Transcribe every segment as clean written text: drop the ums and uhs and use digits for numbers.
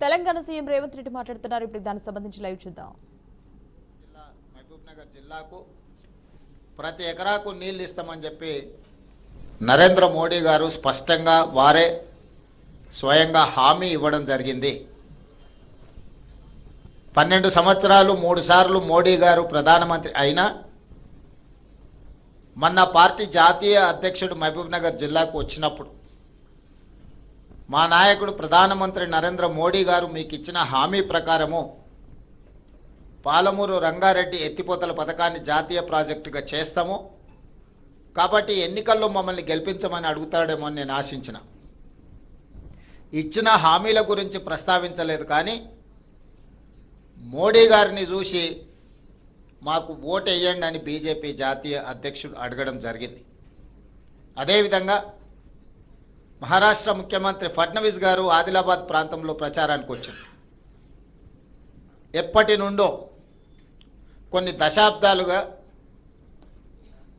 Telangana CM Revanth Reddy మాట్లాడుతున్నారు. ఇప్పుడు దానికి సంబంధించి లైవ్ చూద్దాం. మహబూబ్నగర్ జిల్లాకు ప్రతి ఎకరాకు నీళ్లు ఇస్తామని చెప్పి నరేంద్ర మోడీ గారు స్పష్టంగా వారే స్వయంగా హామీ ఇవ్వడం జరిగింది. 12 సంవత్సరాలు 3 సార్లు మోడీ గారు ప్రధానమంత్రి అయినా మొన్న పార్టీ జాతీయ అధ్యక్షుడు మహబూబ్నగర్ జిల్లాకు వచ్చినప్పుడు మా నాయకుడు ప్రధానమంత్రి నరేంద్ర మోడీ గారు మీకు ఇచ్చిన హామీ ప్రకారము పాలమూరు రంగారెడ్డి ఎత్తిపోతల పథకాన్ని జాతీయ ప్రాజెక్టుగా చేస్తాము కాబట్టి ఎన్నికల్లో మమ్మల్ని గెలిపించమని అడుగుతాడేమో అని నేను ఆశించిన. ఇచ్చిన హామీల గురించి ప్రస్తావించలేదు, కానీ మోడీ గారిని చూసి మాకు ఓటు వేయండి అని బీజేపీ జాతీయ అధ్యక్షుడు అడగడం జరిగింది. అదేవిధంగా మహారాష్ట్ర ముఖ్యమంత్రి ఫడ్నవీస్ గారు ఆదిలాబాద్ ప్రాంతంలో ప్రచారానికి వచ్చారు. ఎప్పటి నుండో కొన్ని దశాబ్దాలుగా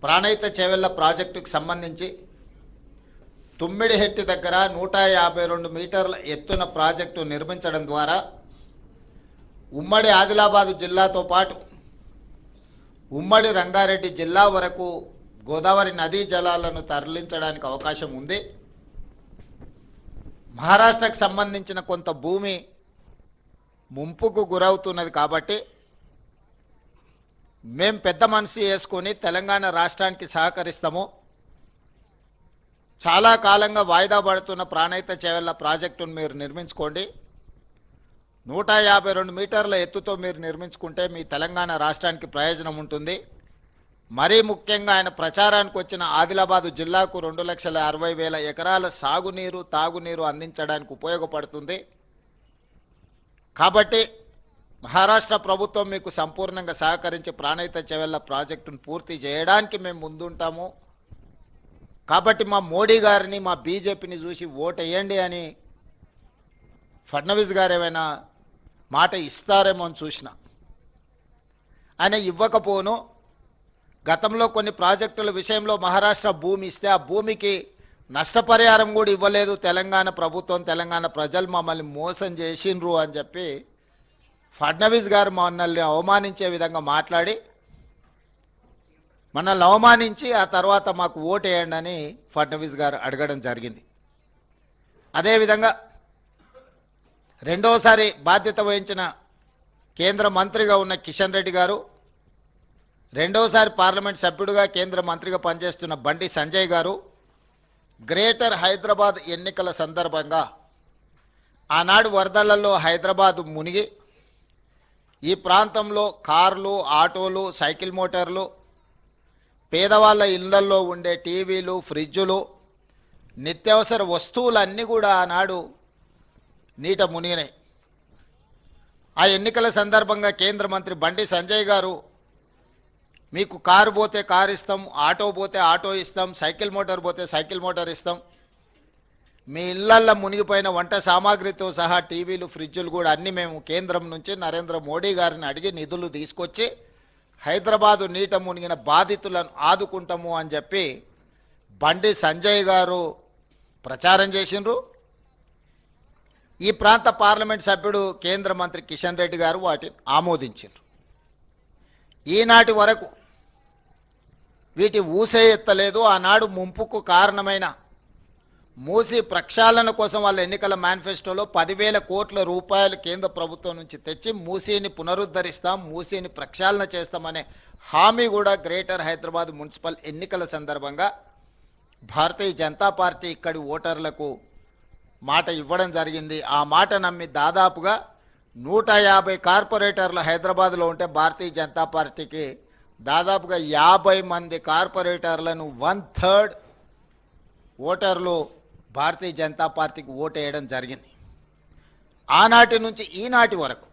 ప్రాణహిత చేవెళ్ల ప్రాజెక్టుకు సంబంధించి తుమ్మిడిహెట్టి దగ్గర 152 మీటర్ల ఎత్తున ప్రాజెక్టు నిర్మించడం ద్వారా ఉమ్మడి ఆదిలాబాదు జిల్లాతో పాటు ఉమ్మడి రంగారెడ్డి జిల్లా వరకు గోదావరి నదీ జలాలను తరలించడానికి అవకాశం ఉంది. మహారాష్ట్రకు సంబంధించిన కొంత భూమి ముంపుకు గురవుతున్నది కాబట్టి మేం పెద్ద మనసు చేసుకొని తెలంగాణ రాష్ట్రానికి సహకరిస్తాము. చాలా కాలంగా వాయిదా పడుతున్న ప్రాణహిత చేవెళ్ల ప్రాజెక్టును మీరు నిర్మించుకోండి, 152 మీటర్ల ఎత్తుతో మీరు నిర్మించుకుంటే మీ తెలంగాణ రాష్ట్రానికి ప్రయోజనం ఉంటుంది. మరీ ముఖ్యంగా ఆయన ప్రచారానికి వచ్చిన ఆదిలాబాదు జిల్లాకు 2,60,000 ఎకరాల సాగునీరు తాగునీరు అందించడానికి ఉపయోగపడుతుంది. కాబట్టి మహారాష్ట్ర ప్రభుత్వం మీకు సంపూర్ణంగా సహకరించి ప్రాణహిత చేవెళ్ల ప్రాజెక్టును పూర్తి చేయడానికి మేము ముందుంటాము. కాబట్టి మా మోడీ గారిని మా బీజేపీని చూసి ఓటు వేయండి అని ఫడ్నవీస్ గారు ఏమైనా మాట ఇస్తారేమో అని చూసిన. ఆయన ఇవ్వకపోను. గతంలో కొన్ని ప్రాజెక్టుల విషయంలో మహారాష్ట్ర భూమి ఇస్తే ఆ భూమికి నష్టపరిహారం కూడా ఇవ్వలేదు తెలంగాణ ప్రభుత్వం. తెలంగాణ ప్రజలు మమ్మల్ని మోసం చేసిండ్రు అని చెప్పి ఫడ్నవీస్ గారు మనల్ని అవమానించే విధంగా మాట్లాడి మనల్ని అవమానించి ఆ తర్వాత మాకు ఓటు వేయండి అని ఫడ్నవీస్ గారు అడగడం జరిగింది. అదేవిధంగా రెండోసారి బాధ్యత వహించిన కేంద్ర మంత్రిగా ఉన్న కిషన్ రెడ్డి గారు, రెండోసారి పార్లమెంట్ సభ్యుడిగా కేంద్ర మంత్రిగా పనిచేస్తున్న బండి సంజయ్ గారు గ్రేటర్ హైదరాబాద్ ఎన్నికల సందర్భంగా ఆనాడు వరదలలో హైదరాబాద్ మునిగి ఈ ప్రాంతంలో కార్లు ఆటోలు సైకిల్ మోటార్లు పేదవాళ్ళ ఇళ్లల్లో ఉండే టీవీలు ఫ్రిడ్జులు నిత్యావసర వస్తువులన్నీ కూడా ఆనాడు నీట మునిగినాయి. ఆ ఎన్నికల సందర్భంగా కేంద్ర మంత్రి బండి సంజయ్ గారు మీకు కారు పోతే కారు ఇస్తాం, ఆటో పోతే ఆటో ఇస్తాం, సైకిల్ మోటార్ పోతే సైకిల్ మోటార్ ఇస్తాం, మీ ఇళ్లల్లో మునిగిపోయిన వంట సామాగ్రితో సహా టీవీలు ఫ్రిడ్జులు కూడా అన్నీ మేము కేంద్రం నుంచి నరేంద్ర మోడీ గారిని అడిగి నిధులు తీసుకొచ్చి హైదరాబాదు నీట మునిగిన బాధితులను ఆదుకుంటాము అని చెప్పి బండి సంజయ్ గారు ప్రచారం చేసిండ్రు. ఈ ప్రాంత పార్లమెంట్ సభ్యుడు కేంద్ర మంత్రి కిషన్ రెడ్డి గారు వాటిని ఆమోదించారు. ఈనాటి వరకు వీటి ఊసే ఎత్తలేదు. ఆనాడు ముంపుకు కారణమైన మూసీ ప్రక్షాళన కోసం వాళ్ళ ఎన్నికల మేనిఫెస్టోలో 10,000 కోట్ల రూపాయలు కేంద్ర ప్రభుత్వం నుంచి తెచ్చి మూసీని పునరుద్ధరిస్తాం, మూసీని ప్రక్షాళన చేస్తామనే హామీ కూడా గ్రేటర్ హైదరాబాద్ మున్సిపల్ ఎన్నికల సందర్భంగా భారతీయ జనతా పార్టీ ఇక్కడి ఓటర్లకు మాట ఇవ్వడం జరిగింది. ఆ మాట నమ్మి దాదాపుగా 150 కార్పొరేటర్లు హైదరాబాద్లో ఉంటే భారతీయ జనతా పార్టీకి దాదాపుగా 50 మంది కార్పొరేటర్లను 1/3 ఓటర్లు భారతీయ జనతా పార్టీకి ఓటు వేయడం జరిగింది. ఆనాటి నుంచి ఈనాటి వరకు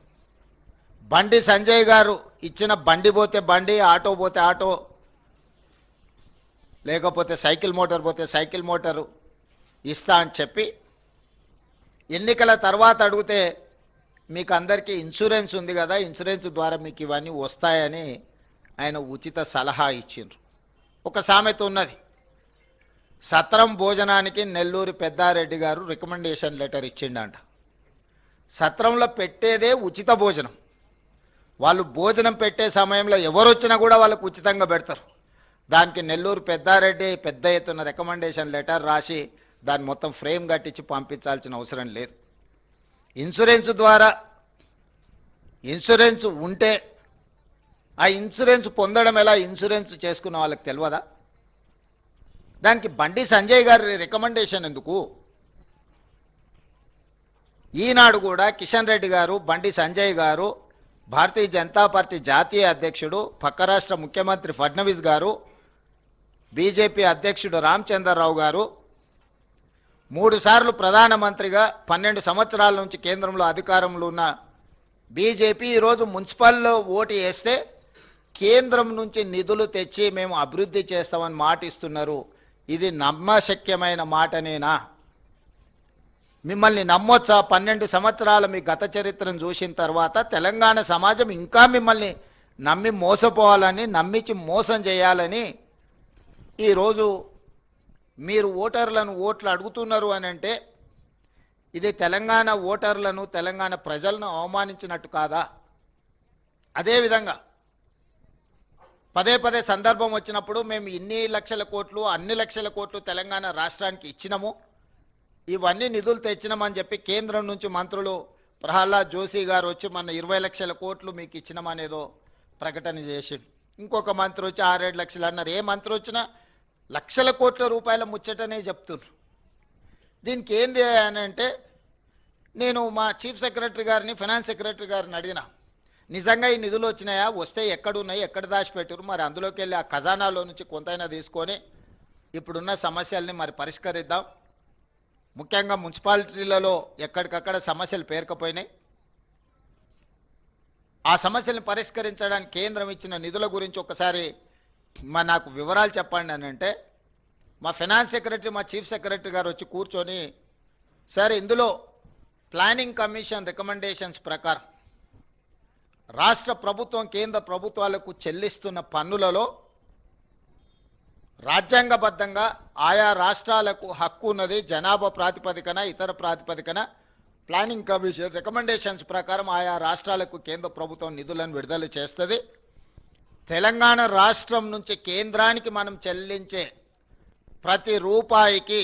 బండి సంజయ్ గారు ఇచ్చిన బండి పోతే బండి, ఆటో పోతే ఆటో, లేకపోతే సైకిల్ మోటార్ పోతే సైకిల్ మోటారు ఇస్తా అని చెప్పి ఎన్నికల తర్వాత అడిగితే మీకు అందరికీ ఇన్సూరెన్స్ ఉంది కదా, ఇన్సూరెన్స్ ద్వారా మీకు ఇవన్నీ వస్తాయని ఆయన ఉచిత సలహా ఇచ్చిండ్రు. ఒక సామెత ఉన్నది, సత్రం భోజనానికి నెల్లూరు పెద్దారెడ్డి గారు రికమెండేషన్ లెటర్ ఇచ్చిండంట. సత్రంలో పెట్టేదే ఉచిత భోజనం. వాళ్ళు భోజనం పెట్టే సమయంలో ఎవరు వచ్చినా కూడా వాళ్ళకు ఉచితంగా పెడతారు. దానికి నెల్లూరు పెద్దారెడ్డి పెద్ద ఎత్తున రికమెండేషన్ లెటర్ రాసి దాన్ని మొత్తం ఫ్రేమ్ కట్టించి పంపించాల్సిన అవసరం లేదు. ఇన్సూరెన్స్ ద్వారా ఇన్సూరెన్స్ ఉంటే ఆ ఇన్సూరెన్స్ పొందడం ఎలా, ఇన్సూరెన్స్ చేసుకున్న వాళ్ళకి తెలియదా? దానికి బండి సంజయ్ గారి రికమెండేషన్ ఎందుకు? ఈనాడు కూడా కిషన్ రెడ్డి గారు, బండి సంజయ్ గారు, భారతీయ జనతా పార్టీ జాతీయ అధ్యక్షుడు, పక్క రాష్ట్ర ముఖ్యమంత్రి ఫడ్నవీస్ గారు, బీజేపీ అధ్యక్షుడు రామచంద్రరావు గారు 3 సార్లు ప్రధానమంత్రిగా 12 సంవత్సరాల నుంచి కేంద్రంలో అధికారంలో ఉన్న బీజేపీ ఈరోజు మున్సిపల్లో ఓటు వేస్తే కేంద్రం నుంచి నిధులు తెచ్చి మేము అభివృద్ధి చేస్తామని మాట ఇస్తున్నారు. ఇది నమ్మశక్యమైన మాటనేనా? మిమ్మల్ని నమ్మొచ్చా? 12 సంవత్సరాల మీ గత చరిత్రను చూసిన తర్వాత తెలంగాణ సమాజం ఇంకా మిమ్మల్ని నమ్మి మోసపోవాలని, నమ్మించి మోసం చేయాలని ఈరోజు మీరు ఓటర్లను ఓట్లు అడుగుతున్నారు అని అంటే ఇది తెలంగాణ ఓటర్లను, తెలంగాణ ప్రజలను అవమానించినట్టు కాదా? అదేవిధంగా పదే పదే సందర్భం వచ్చినప్పుడు మేము ఇన్ని లక్షల కోట్లు, అన్ని లక్షల కోట్లు తెలంగాణ రాష్ట్రానికి ఇచ్చినాము, ఇవన్నీ నిధులు తెచ్చినామని చెప్పి కేంద్రం నుంచి మంత్రులు ప్రహ్లాద్ జోషి గారు వచ్చి మన 20 లక్షల కోట్లు మీకు ఇచ్చినామనేదో ప్రకటన చేసి, ఇంకొక మంత్రి వచ్చి 6-7 లక్షలు అన్నారు. ఏ మంత్రి వచ్చినా లక్షల కోట్ల రూపాయల ముచ్చటనే చెప్తున్నారు. దీనికి ఏంది అని అంటే నేను మా చీఫ్ సెక్రటరీ గారిని, ఫైనాన్స్ సెక్రటరీ గారిని అడిగిన, నిజంగా ఈ నిధులు వచ్చినాయా, వస్తే ఎక్కడున్నాయి, ఎక్కడ దాచిపెట్టారు, మరి అందులోకి వెళ్ళి ఆ ఖజానాలో నుంచి కొంతైనా తీసుకొని ఇప్పుడున్న సమస్యల్ని మరి పరిష్కరిద్దాం. ముఖ్యంగా మున్సిపాలిటీలలో ఎక్కడికక్కడ సమస్యలు పేరుకపోయినాయి. ఆ సమస్యలను పరిష్కరించడానికి కేంద్రం ఇచ్చిన నిధుల గురించి ఒకసారి నాకు వివరాలు చెప్పండి అని అంటే మా ఫైనాన్స్ సెక్రటరీ, మా చీఫ్ సెక్రటరీ గారు వచ్చి కూర్చొని, సార్ ఇందులో ప్లానింగ్ కమిషన్ రికమెండేషన్స్ ప్రకారం రాష్ట్ర ప్రభుత్వం కేంద్ర ప్రభుత్వాలకు చెల్లిస్తున్న పన్నులలో రాజ్యాంగబద్ధంగా ఆయా రాష్ట్రాలకు హక్కు ఉన్నది. జనాభా ప్రాతిపదికన, ఇతర ప్రాతిపదికన ప్లానింగ్ కమిషన్ రికమెండేషన్స్ ప్రకారం ఆయా రాష్ట్రాలకు కేంద్ర ప్రభుత్వం నిధులను విడుదల చేస్తుంది. తెలంగాణ రాష్ట్రం నుంచి కేంద్రానికి మనం చెల్లించే ప్రతి రూపాయికి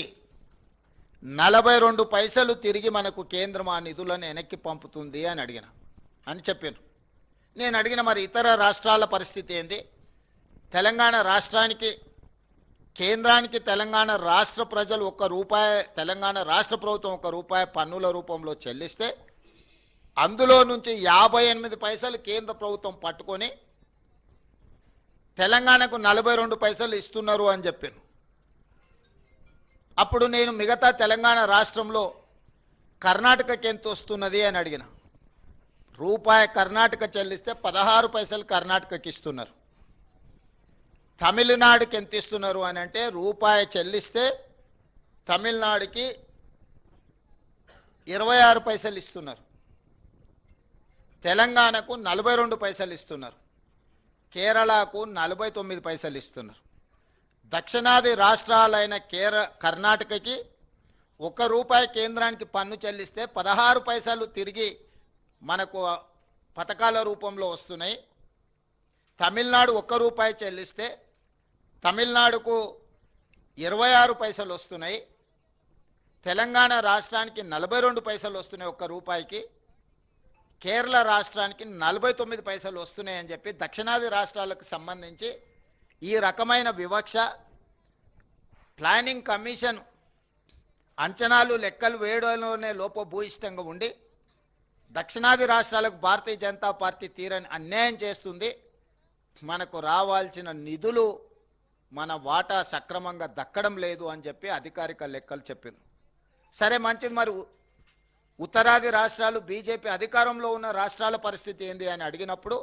42 పైసలు తిరిగి మనకు కేంద్రం ఆ నిధులను వెనక్కి పంపుతుంది అని చెప్పాను. నేను అడిగిన మరి ఇతర రాష్ట్రాల పరిస్థితి ఏంది? తెలంగాణ రాష్ట్రానికి, కేంద్రానికి తెలంగాణ రాష్ట్ర ప్రజలు ₹1, తెలంగాణ రాష్ట్ర ప్రభుత్వం ₹1 పన్నుల రూపంలో చెల్లిస్తే అందులో నుంచి 58 పైసలు కేంద్ర ప్రభుత్వం పట్టుకొని తెలంగాణకు 42 పైసలు ఇస్తున్నారు అని చెప్పాను. అప్పుడు నేను మిగతా తెలంగాణ రాష్ట్రంలో కర్ణాటకకి ఎంత వస్తున్నది అని అడిగిన. రూపాయి కర్ణాటక చెల్లిస్తే 16 పైసలు కర్ణాటకకి ఇస్తున్నారు. తమిళనాడుకి ఎంత ఇస్తున్నారు అని అంటే రూపాయి చెల్లిస్తే తమిళనాడుకి 26 పైసలు ఇస్తున్నారు. తెలంగాణకు 42 పైసలు ఇస్తున్నారు. కేరళకు 49 పైసలు ఇస్తున్నారు. దక్షిణాది రాష్ట్రాలైన కర్ణాటకకి ₹1 కేంద్రానికి పన్ను చెల్లిస్తే 16 పైసలు తిరిగి మనకు పథకాల రూపంలో వస్తున్నాయి. తమిళనాడు ₹1 చెల్లిస్తే తమిళనాడుకు 26 పైసలు వస్తున్నాయి. తెలంగాణ రాష్ట్రానికి 42 పైసలు వస్తున్నాయి ₹1. కేరళ రాష్ట్రానికి 49 పైసలు వస్తున్నాయని చెప్పి దక్షిణాది రాష్ట్రాలకు సంబంధించి ఈ రకమైన వివక్ష ప్లానింగ్ కమిషన్ అంచనాలు లెక్కలు వేయడంలోనే లోపభూయిష్టంగా ఉండి దక్షిణాది రాష్ట్రాలకు భారతీయ జనతా పార్టీ తీరని అన్యాయం చేస్తుంది. మనకు రావాల్సిన నిధులు మన వాటా సక్రమంగా దక్కడం లేదు అని చెప్పి అధికారిక లెక్కలు చెప్పారు. సరే మంచిది, మరి ఉత్తరాది రాష్ట్రాలు, బీజేపీ అధికారంలో ఉన్న రాష్ట్రాల పరిస్థితి ఏంది అని అడిగినప్పుడు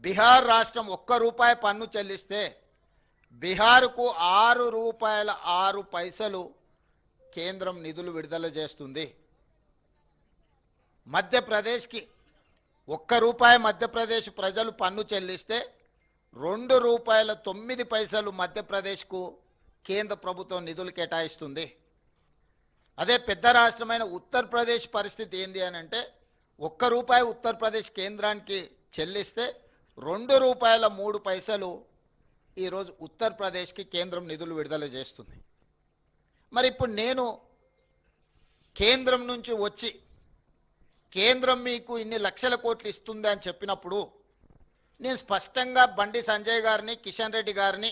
బీహార్ రాష్ట్రం ₹1 పన్ను చెల్లిస్తే బీహార్కు ₹6.06 కేంద్రం నిధులు విడుదల చేస్తుంది. మధ్యప్రదేశ్కి ₹1 మధ్యప్రదేశ్ ప్రజలు పన్ను చెల్లిస్తే ₹2.09 మధ్యప్రదేశ్కు కేంద్ర ప్రభుత్వం నిధులు కేటాయిస్తుంది. అదే పెద్ద రాష్ట్రమైన ఉత్తరప్రదేశ్ పరిస్థితి ఏంది అని అంటే ₹1 ఉత్తరప్రదేశ్ కేంద్రానికి చెల్లిస్తే ₹2.03 ఈరోజు ఉత్తరప్రదేశ్కి కేంద్రం నిధులు విడుదల చేస్తుంది. మరి ఇప్పుడు నేను కేంద్రం నుంచి వచ్చి కేంద్రం మీకు ఇన్ని లక్షల కోట్లు ఇస్తుంది అని చెప్పినప్పుడు నేను స్పష్టంగా బండి సంజయ్ గారిని, కిషన్ రెడ్డి గారిని,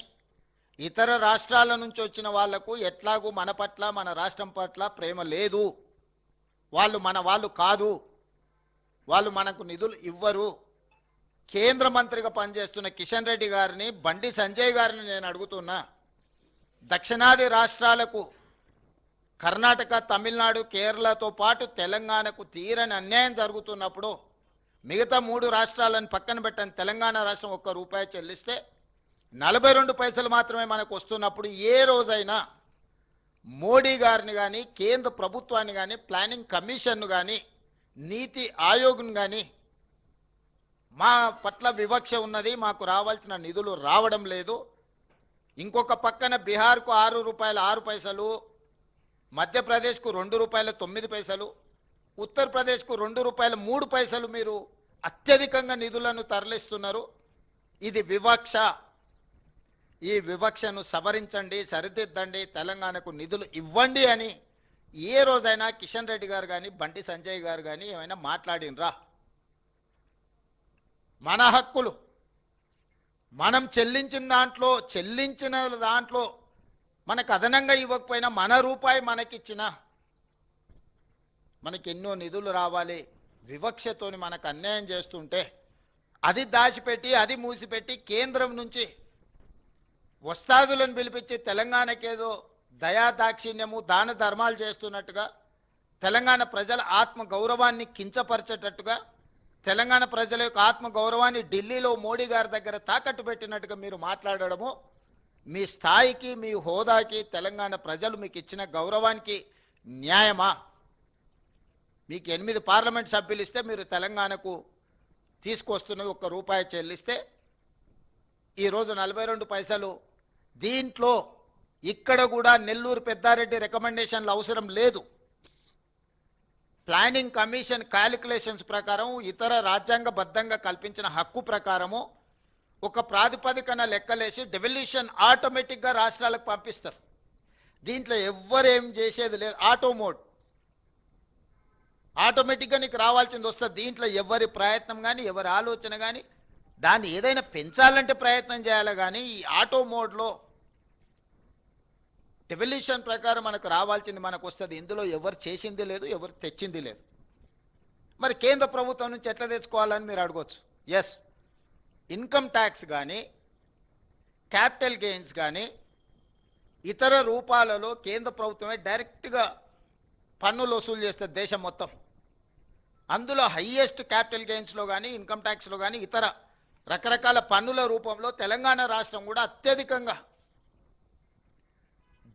ఇతర రాష్ట్రాల నుంచి వచ్చిన వాళ్లకు ఎట్లాగూ మన పట్ల, మన రాష్ట్రం పట్ల ప్రేమ లేదు, వాళ్ళు మన వాళ్ళు కాదు, వాళ్ళు మనకు నిధులు ఇవ్వరు, కేంద్ర మంత్రిగా పనిచేస్తున్న కిషన్ రెడ్డి గారిని, బండి సంజయ్ గారిని నేను అడుగుతున్నా, దక్షిణాది రాష్ట్రాలకు కర్ణాటక, తమిళనాడు, కేరళతో పాటు తెలంగాణకు తీరని అన్యాయం జరుగుతున్నప్పుడు మిగతా 3 రాష్ట్రాలను పక్కన పెట్టని తెలంగాణ రాష్ట్రం ₹1 చెల్లిస్తే 42 పైసలు మాత్రమే మనకు వస్తున్నప్పుడు ఏ రోజైనా మోడీ గారిని కానీ, కేంద్ర ప్రభుత్వాన్ని కానీ, ప్లానింగ్ కమిషన్ను కానీ, నీతి ఆయోగ్ను కానీ మా పట్ల వివక్ష ఉన్నది, మాకు రావాల్సిన నిధులు రావడం లేదు, ఇంకొక పక్కన బీహార్కు ₹6.06, మధ్యప్రదేశ్కు ₹2.09, ఉత్తరప్రదేశ్కు ₹2.03 మీరు అత్యధికంగా నిధులను తరలిస్తున్నారు. ఇది వివక్ష. ఈ వివక్షను సవరించండి, సరిదిద్దండి, తెలంగాణకు నిధులు ఇవ్వండి అని ఏ రోజైనా కిషన్ రెడ్డి గారు కానీ, బండి సంజయ్ గారు కానీ ఏమైనా మాట్లాడినరా? మన హక్కులు మనం చెల్లించిన దాంట్లో మనకు అదనంగా ఇవ్వకపోయినా మన రూపాయి మనకిచ్చినా మనకి ఎన్నో నిధులు రావాలి. వివక్షతోని మనకు అన్యాయం చేస్తుంటే అది దాచిపెట్టి, అది మూసిపెట్టి కేంద్రం నుంచి వస్తాదులను పిలిపించి తెలంగాణకేదో దయా దాక్షిణ్యము, దాన ధర్మాలు చేస్తున్నట్టుగా, తెలంగాణ ప్రజల ఆత్మ గౌరవాన్ని కించపరిచేటట్టుగా, తెలంగాణ ప్రజల యొక్క ఆత్మ గౌరవాన్ని ఢిల్లీలో మోడీ గారి దగ్గర తాకట్టు పెట్టినట్టుగా మీరు మాట్లాడడము మీ స్థాయికి, మీ హోదాకి, తెలంగాణ ప్రజలు మీకు ఇచ్చిన గౌరవానికి న్యాయమా? మీకు 8 పార్లమెంట్ సభ్యులు ఇస్తే మీరు తెలంగాణకు తీసుకొస్తున్నది ₹1 చెల్లిస్తే ఈరోజు 42 పైసలు. దీంట్లో ఇక్కడ కూడా నెల్లూరు పెద్దారెడ్డి రికమెండేషన్లు అవసరం లేదు. ప్లానింగ్ కమిషన్ క్యాలిక్యులేషన్స్ ప్రకారం, ఇతర రాజ్యాంగబద్ధంగా కల్పించిన హక్కు ప్రకారము ఒక ప్రాతిపదికన లెక్కలేసి డెవల్యూషన్ ఆటోమేటిక్గా రాష్ట్రాలకు పంపిస్తారు. దీంట్లో ఎవ్వరేం చేసేది లేదు. ఆటో మోడ్ ఆటోమేటిక్గా నీకు రావాల్సింది వస్తుంది. దీంట్లో ఎవరి ప్రయత్నం కానీ, ఎవరి ఆలోచన కానీ, దాన్ని ఏదైనా పెంచాలంటే ప్రయత్నం చేయాలి కానీ ఈ ఆటో మోడ్లో డెవల్యూషన్ ప్రకారం మనకు రావాల్సింది మనకు వస్తుంది. ఇందులో ఎవరు చేసింది లేదు, ఎవరు తెచ్చింది లేదు. మరి కేంద్ర ప్రభుత్వం నుంచి ఎట్లా తెచ్చుకోవాలని మీరు అడగొచ్చు. ఎస్, ఇన్కమ్ ట్యాక్స్ కానీ, క్యాపిటల్ గెయిన్స్ కానీ, ఇతర రూపాలలో కేంద్ర ప్రభుత్వమే డైరెక్ట్గా పన్నులు వసూలు చేస్తుంది దేశం మొత్తం. అందులో హైయెస్ట్ క్యాపిటల్ గెయిన్స్లో కానీ, ఇన్కమ్ ట్యాక్స్లో కానీ, ఇతర రకరకాల పన్నుల రూపంలో తెలంగాణ రాష్ట్రం కూడా అత్యధికంగా,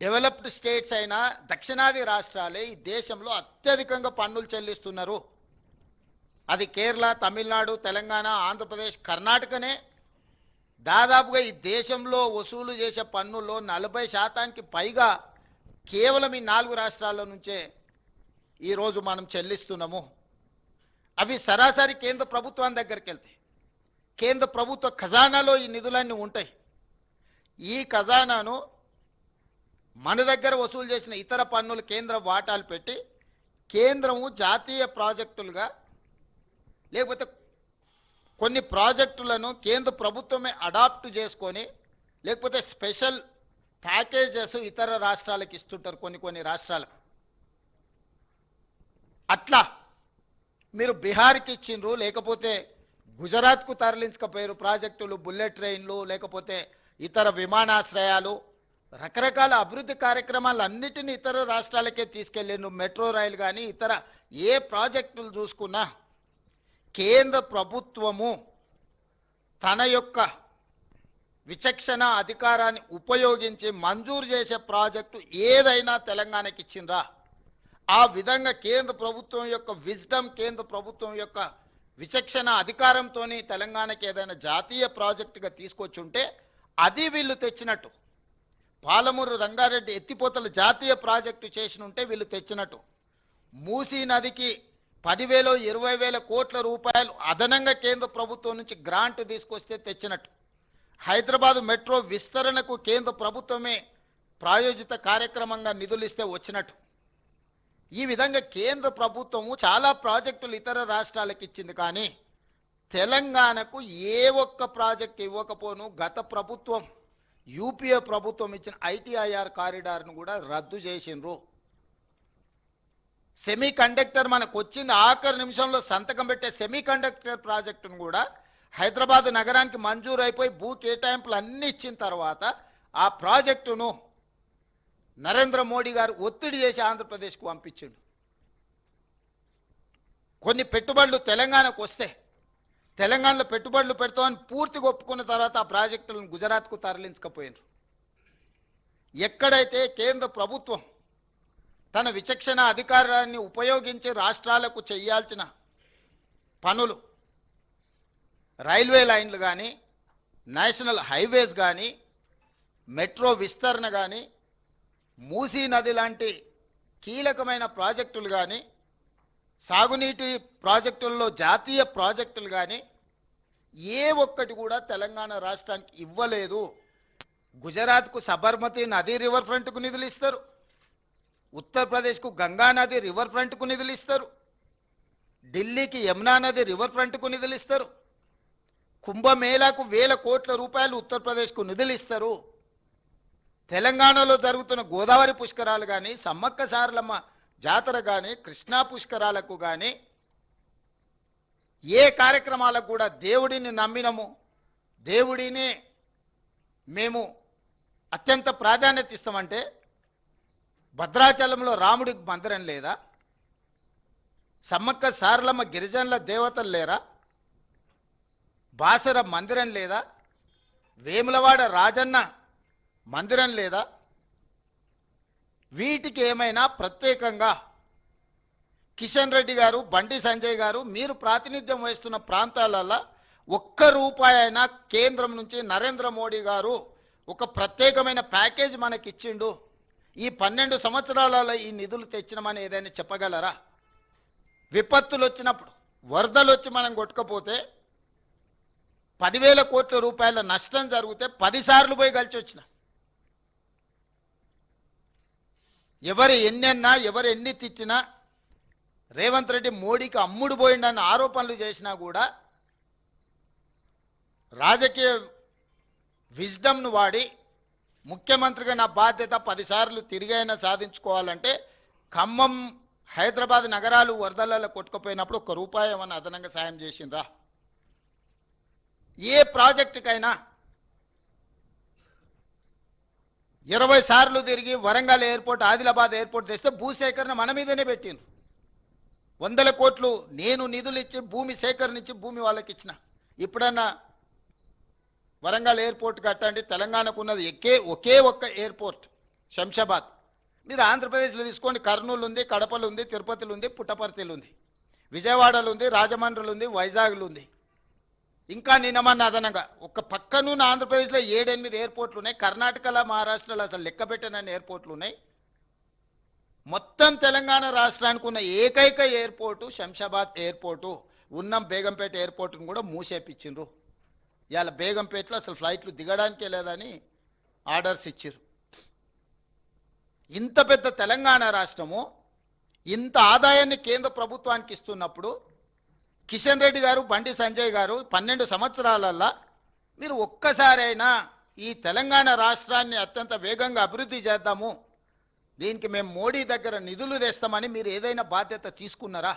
డెవలప్డ్ స్టేట్స్ అయిన దక్షిణాది రాష్ట్రాలే ఈ దేశంలో అత్యధికంగా పన్నులు చెల్లిస్తున్నారు. అది కేరళ, తమిళనాడు, తెలంగాణ, ఆంధ్రప్రదేశ్, కర్ణాటకనే దాదాపుగా ఈ దేశంలో వసూలు చేసే పన్నుల్లో 40% పైగా కేవలం ఈ 4 రాష్ట్రాల నుంచే ఈరోజు మనం చెల్లిస్తున్నాము. అవి సరాసరి కేంద్ర ప్రభుత్వం దగ్గరికి వెళ్తాయి. కేంద్ర ప్రభుత్వ ఖజానాలో ఈ నిధులన్నీ ఉంటాయి. ఈ ఖజానాను మన దగ్గర వసూలు చేసిన ఇతర పన్నులు కేంద్ర వాటాలు పెట్టి కేంద్రము జాతీయ ప్రాజెక్టులుగా, లేకపోతే కొన్ని ప్రాజెక్టులను కేంద్ర ప్రభుత్వమే అడాప్ట్ చేసుకొని, లేకపోతే స్పెషల్ ప్యాకేజెస్ ఇతర రాష్ట్రాలకు ఇస్తుంటారు. కొన్ని రాష్ట్రాలకు అట్లా మీరు బీహార్కి ఇచ్చిండ్రు, లేకపోతే గుజరాత్కు తరలించకపోయారు ప్రాజెక్టులు, బుల్లెట్ ట్రైన్లు, లేకపోతే ఇతర విమానాశ్రయాలు, రకరకాల అభివృద్ధి కార్యక్రమాలు అన్నిటిని ఇతర రాష్ట్రాలకే తీసుకెళ్ళారు. మెట్రో రైలు కానీ ఇతర ఏ ప్రాజెక్టులు చూసుకున్నా కేంద్ర ప్రభుత్వము తన యొక్క విచక్షణ అధికారాన్ని ఉపయోగించి మంజూరు చేసే ప్రాజెక్టు ఏదైనా తెలంగాణకి ఇచ్చిందా? ఆ విధంగా కేంద్ర ప్రభుత్వం యొక్క విజ్డమ్, కేంద్ర ప్రభుత్వం యొక్క విచక్షణ అధికారంతో తెలంగాణకి ఏదైనా జాతీయ ప్రాజెక్టుగా తీసుకొచ్చుంటే అది వీళ్ళు తెచ్చినట్టు. పాలమూరు రంగారెడ్డి ఎత్తిపోతల జాతీయ ప్రాజెక్టు చేసినుంటే వీళ్ళు తెచ్చినట్టు. మూసీ నదికి 10,000 20,000 కోట్ల రూపాయలు అదనంగా కేంద్ర ప్రభుత్వం నుంచి గ్రాంట్ తీసుకొస్తే తెచ్చినట్టు. హైదరాబాద్ మెట్రో విస్తరణకు కేంద్ర ప్రభుత్వమే ప్రాయోజిత కార్యక్రమంగా నిధులు ఇస్తే వచ్చినట్టు. ఈ విధంగా కేంద్ర ప్రభుత్వము చాలా ప్రాజెక్టులు ఇతర రాష్ట్రాలకు ఇచ్చింది, కానీ తెలంగాణకు ఏ ఒక్క ప్రాజెక్ట్ ఇవ్వకపోను గత ప్రభుత్వం యూపీఏ ప్రభుత్వం ఇచ్చిన ఐటీఐఆర్ కారిడార్ను కూడా రద్దు చేసిండ్రు. సెమీ కండక్టర్ మనకు వచ్చింది ఆఖరి నిమిషంలో సంతకం పెట్టే సెమీ కండక్టర్ ప్రాజెక్టును కూడా హైదరాబాద్ నగరానికి మంజూరు అయిపోయి భూ కేటాయింపులు అన్ని ఇచ్చిన తర్వాత ఆ ప్రాజెక్టును నరేంద్ర మోడీ గారు ఒత్తిడి చేసి ఆంధ్రప్రదేశ్కు పంపించిండు. కొన్ని పెట్టుబడులు తెలంగాణకు వస్తే తెలంగాణలో పెట్టుబడులు పెడతామని పూర్తిగా ఒప్పుకున్న తర్వాత ఆ ప్రాజెక్టులను గుజరాత్కు తరలించకపోయినారు. ఎక్కడైతే కేంద్ర ప్రభుత్వం తన విచక్షణ అధికారాన్ని ఉపయోగించి రాష్ట్రాలకు చేయాల్సిన పనులు, రైల్వే లైన్లు కానీ, నేషనల్ హైవేస్ కానీ, మెట్రో విస్తరణ కానీ, మూసీ నది లాంటి కీలకమైన ప్రాజెక్టులు కానీ, సాగునీటి ప్రాజెక్టుల్లో జాతీయ ప్రాజెక్టులు కానీ ఏ ఒక్కటి కూడా తెలంగాణ రాష్ట్రానికి ఇవ్వలేదు. గుజరాత్కు సబర్మతి నది రివర్ ఫ్రంట్కు నిధులు ఇస్తారు, ఉత్తరప్రదేశ్కు గంగా నది రివర్ ఫ్రంట్కు నిధులు ఇస్తారు, ఢిల్లీకి యమునా నది రివర్ ఫ్రంట్కు నిధులు ఇస్తారు, కుంభమేళాకు 1,000 కోట్ల రూపాయలు ఉత్తరప్రదేశ్కు నిధులు ఇస్తారు. తెలంగాణలో జరుగుతున్న గోదావరి పుష్కరాలు కానీ, సమ్మక్క సారలమ్మ జాతర కానీ, కృష్ణా పుష్కరాలకు కానీ ఏ కార్యక్రమాలకు కూడా దేవుడిని నమ్మినము, దేవుడిని మేము అత్యంత ప్రాధాన్యత ఇస్తామంటే భద్రాచలంలో రాముడికి మందిరం లేదా? సమ్మక్క సారలమ్మ గిరిజనుల దేవతలు లేరా? బాసర మందిరం లేదా? వేములవాడ రాజన్న మందిరం లేదా? వీటికి ఏమైనా ప్రత్యేకంగా కిషన్ రెడ్డి గారు, బండి సంజయ్ గారు మీరు ప్రాతినిధ్యం వహిస్తున్న ప్రాంతాలలో ఒక్క రూపాయి అయినా కేంద్రం నుంచి నరేంద్ర మోడీ గారు ఒక ప్రత్యేకమైన ప్యాకేజ్ మనకి ఇచ్చిండు, ఈ 12 సంవత్సరాలలో ఈ నిధులు తెచ్చినామని ఏదైనా చెప్పగలరా? విపత్తులు వచ్చినప్పుడు, వరదలు వచ్చి మనం కొట్టుకపోతే 10,000 కోట్ల రూపాయల నష్టం జరిగితే 10 సార్లు పోయి కలిసి వచ్చిన. ఎవరు ఎన్నెన్నా, ఎవరు ఎన్ని తెచ్చినా, రేవంత్ రెడ్డి మోడీకి అమ్ముడు పోయిండన్న ఆరోపణలు చేసినా కూడా రాజకీయ విజ్డమ్ను వాడి ముఖ్యమంత్రిగా నా బాధ్యత 10 సార్లు తిరిగైనా సాధించుకోవాలంటే ఖమ్మం, హైదరాబాద్ నగరాలు వరదలలో కొట్టుకుపోయినప్పుడు 1 రూపాయి ఏమన్నా అదనంగా సాయం చేసిండ్రా? ఏ ప్రాజెక్టుకైనా 20 సార్లు తిరిగి వరంగల్ ఎయిర్పోర్ట్, ఆదిలాబాద్ ఎయిర్పోర్ట్ తెస్తే భూసేకరణ మన మీదనే పెట్టిండ్రు. 100 కోట్లు నేను నిధులు ఇచ్చి భూమి సేకరణ ఇచ్చి భూమి వాళ్ళకి ఇచ్చిన. ఇప్పుడన్నా వరంగల్ ఎయిర్పోర్ట్ కట్టండి. తెలంగాణకు ఉన్నది ఒకే ఒక్క ఎయిర్పోర్ట్ శంషాబాద్. మీరు ఆంధ్రప్రదేశ్లో తీసుకోండి, కర్నూలు ఉంది, కడపలు ఉంది, తిరుపతిలో ఉంది, పుట్టపర్తిలో ఉంది, విజయవాడలో ఉంది, రాజమండ్రిలో ఉంది, వైజాగ్లో ఉంది. ఇంకా నిన్నమన్న అదనంగా ఒక పక్కనున్న ఆంధ్రప్రదేశ్లో 7-8 ఎయిర్పోర్ట్లు ఉన్నాయి. కర్ణాటకలో, మహారాష్ట్రలో అసలు లెక్క పెట్టనన్ని ఎయిర్పోర్ట్లు ఉన్నాయి. మొత్తం తెలంగాణ రాష్ట్రానికి ఉన్న ఏకైక ఎయిర్పోర్టు శంషాబాద్ ఎయిర్పోర్టు. ఉన్నం బేగంపేట ఎయిర్పోర్టును కూడా మూసేపించిండ్రు. ఇవాళ బేగంపేటలో అసలు ఫ్లైట్లు దిగడానికే లేదని ఆర్డర్స్ ఇచ్చారు. ఇంత పెద్ద తెలంగాణ రాష్ట్రము ఇంత ఆదాయాన్ని కేంద్ర ప్రభుత్వానికి ఇస్తున్నప్పుడు కిషన్ రెడ్డి గారు, బండి సంజయ్ గారు 12 సంవత్సరాలల్లా మీరు ఒక్కసారైనా ఈ తెలంగాణ రాష్ట్రాన్ని అత్యంత వేగంగా అభివృద్ధి చేద్దాము, దీనికి మేము మోడీ దగ్గర నిధులు తెస్తామని మీరు ఏదైనా బాధ్యత తీసుకున్నారా?